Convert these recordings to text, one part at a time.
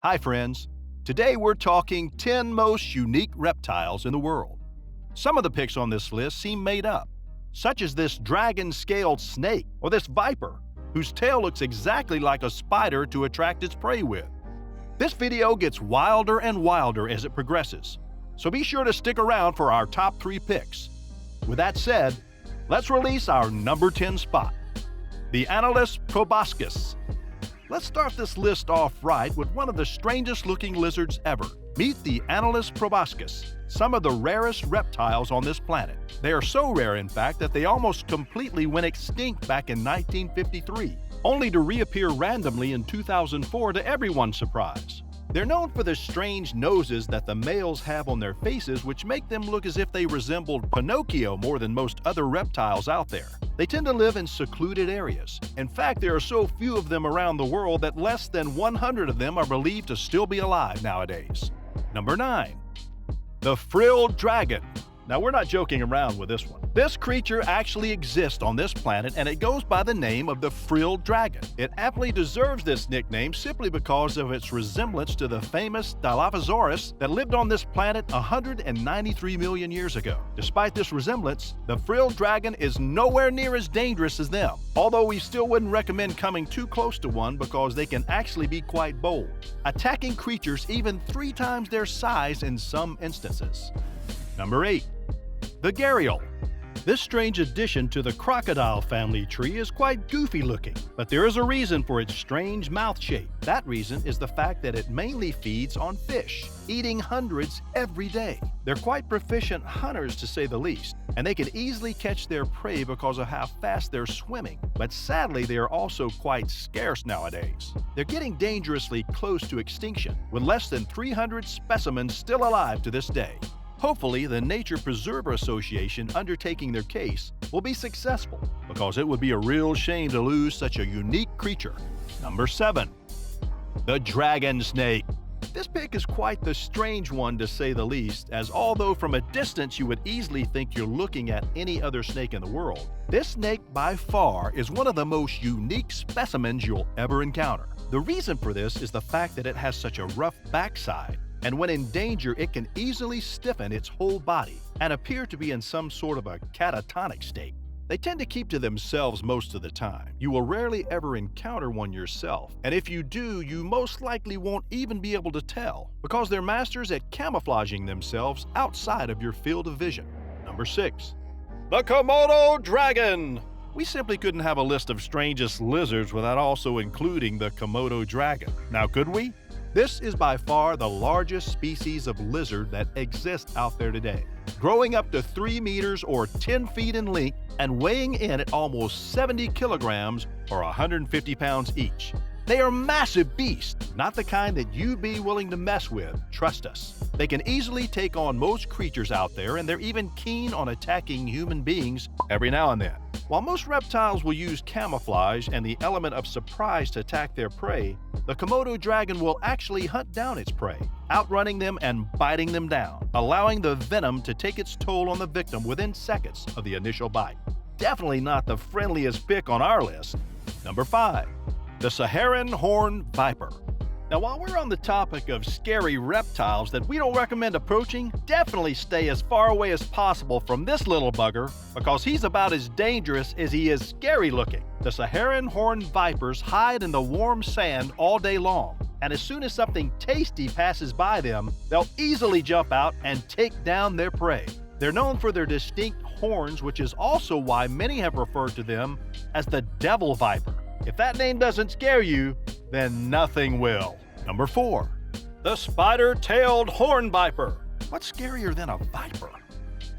Hi friends, today we're talking 10 most unique reptiles in the world. Some of the pics on this list seem made up, such as this dragon-scaled snake or this viper, whose tail looks exactly like a spider to attract its prey with. This video gets wilder and wilder as it progresses, so be sure to stick around for our top 3 picks. With that said, let's release our number 10 spot, the Analyst Proboscis. Let's start this list off right with one of the strangest looking lizards ever. Meet the Analyst Proboscis, some of the rarest reptiles on this planet. They are so rare, in fact, that they almost completely went extinct back in 1953, only to reappear randomly in 2004 to everyone's surprise. They're known for the strange noses that the males have on their faces, which make them look as if they resembled Pinocchio more than most other reptiles out there. They tend to live in secluded areas. In fact, there are so few of them around the world that less than 100 of them are believed to still be alive nowadays. Number 9. The frilled dragon. Now, we're not joking around with this one. This creature actually exists on this planet, and it goes by the name of the frilled dragon. It aptly deserves this nickname simply because of its resemblance to the famous Dilophosaurus that lived on this planet 193 million years ago. Despite this resemblance, the frilled dragon is nowhere near as dangerous as them, although we still wouldn't recommend coming too close to one because they can actually be quite bold, attacking creatures even 3 times their size in some instances. Number 8. The gharial. This strange addition to the crocodile family tree is quite goofy looking, but there is a reason for its strange mouth shape. That reason is the fact that it mainly feeds on fish, eating hundreds every day. They're quite proficient hunters to say the least, and they can easily catch their prey because of how fast they're swimming. But sadly, they are also quite scarce nowadays. They're getting dangerously close to extinction, with less than 300 specimens still alive to this day. Hopefully, the Nature Preserver Association undertaking their case will be successful, because it would be a real shame to lose such a unique creature. Number 7. The dragon snake. This pick is quite the strange one to say the least, as although from a distance you would easily think you're looking at any other snake in the world, this snake by far is one of the most unique specimens you'll ever encounter. The reason for this is the fact that it has such a rough backside, and when in danger it can easily stiffen its whole body and appear to be in some sort of a catatonic state. They tend to keep to themselves most of the time. You will rarely ever encounter one yourself, and if you do, you most likely won't even be able to tell, because they're masters at camouflaging themselves outside of your field of vision. Number 6. The Komodo dragon. We simply couldn't have a list of strangest lizards without also including the Komodo dragon. Now, could we? This is by far the largest species of lizard that exists out there today, growing up to 3 meters or 10 feet in length and weighing in at almost 70 kilograms or 150 pounds each. They are massive beasts, not the kind that you'd be willing to mess with, trust us. They can easily take on most creatures out there, and they're even keen on attacking human beings every now and then. While most reptiles will use camouflage and the element of surprise to attack their prey, the Komodo dragon will actually hunt down its prey, outrunning them and biting them down, allowing the venom to take its toll on the victim within seconds of the initial bite. Definitely not the friendliest pick on our list. Number 5. The Saharan horned viper. Now, while we're on the topic of scary reptiles that we don't recommend approaching, definitely stay as far away as possible from this little bugger, because he's about as dangerous as he is scary looking. The Saharan horned vipers hide in the warm sand all day long, and as soon as something tasty passes by them, they'll easily jump out and take down their prey. They're known for their distinct horns, which is also why many have referred to them as the devil viper. If that name doesn't scare you, then nothing will. Number 4. The Spidertailed horned viper. What's scarier than a viper?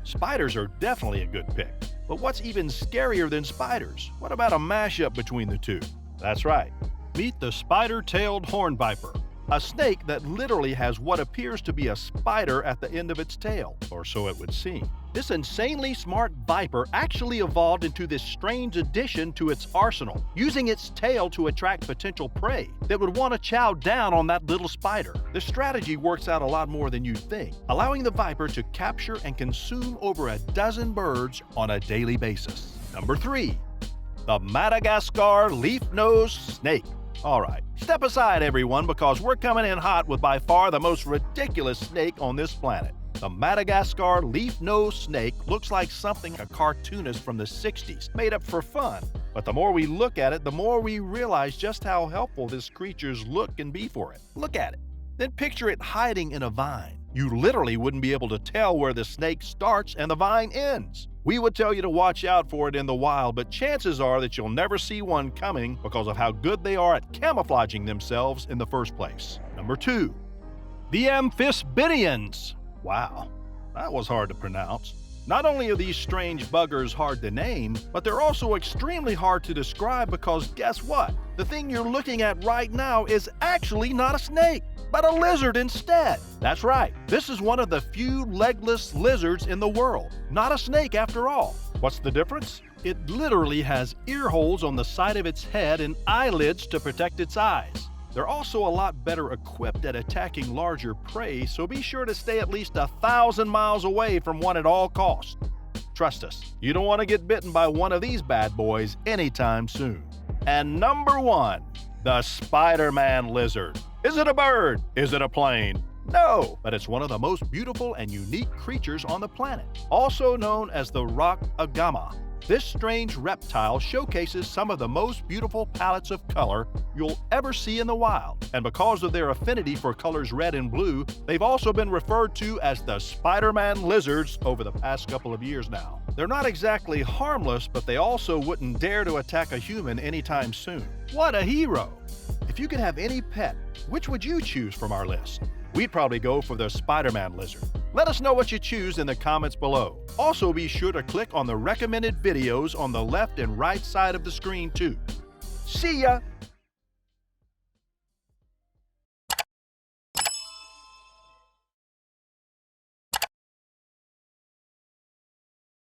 Spiders are definitely a good pick, but what's even scarier than spiders? What about a mashup between the two? That's right. Meet the Spidertailed horned viper, a snake that literally has what appears to be a spider at the end of its tail, or so it would seem. This insanely smart viper actually evolved into this strange addition to its arsenal, using its tail to attract potential prey that would want to chow down on that little spider. The strategy works out a lot more than you'd think, allowing the viper to capture and consume over a dozen birds on a daily basis. Number 3. The Madagascar leaf-nosed snake. Alright, step aside everyone, because we're coming in hot with by far the most ridiculous snake on this planet. The Madagascar leaf-nosed snake looks like something a cartoonist from the 60s made up for fun. But the more we look at it, the more we realize just how helpful this creature's look can be for it. Look at it. Then picture it hiding in a vine. You literally wouldn't be able to tell where the snake starts and the vine ends. We would tell you to watch out for it in the wild, but chances are that you'll never see one coming because of how good they are at camouflaging themselves in the first place. Number 2. The fistbinians. Wow, that was hard to pronounce. Not only are these strange buggers hard to name, but they're also extremely hard to describe because guess what? The thing you're looking at right now is actually not a snake, but a lizard instead. That's right, this is one of the few legless lizards in the world. Not a snake after all. What's the difference? It literally has ear holes on the side of its head and eyelids to protect its eyes. They're also a lot better equipped at attacking larger prey, so be sure to stay at least 1,000 miles away from one at all costs. Trust us, you don't want to get bitten by one of these bad boys anytime soon. And number 1, the Spiderman lizard. Is it a bird? Is it a plane? No, but it's one of the most beautiful and unique creatures on the planet, also known as the rock agama. This strange reptile showcases some of the most beautiful palettes of color you'll ever see in the wild, and because of their affinity for colors red and blue, they've also been referred to as the Spiderman lizards over the past couple of years now. They're not exactly harmless, but they also wouldn't dare to attack a human anytime soon. What a hero! If you could have any pet, which would you choose from our list? We'd probably go for the Spiderman lizard. Let us know what you choose in the comments below. Also be sure to click on the recommended videos on the left and right side of the screen too. See ya!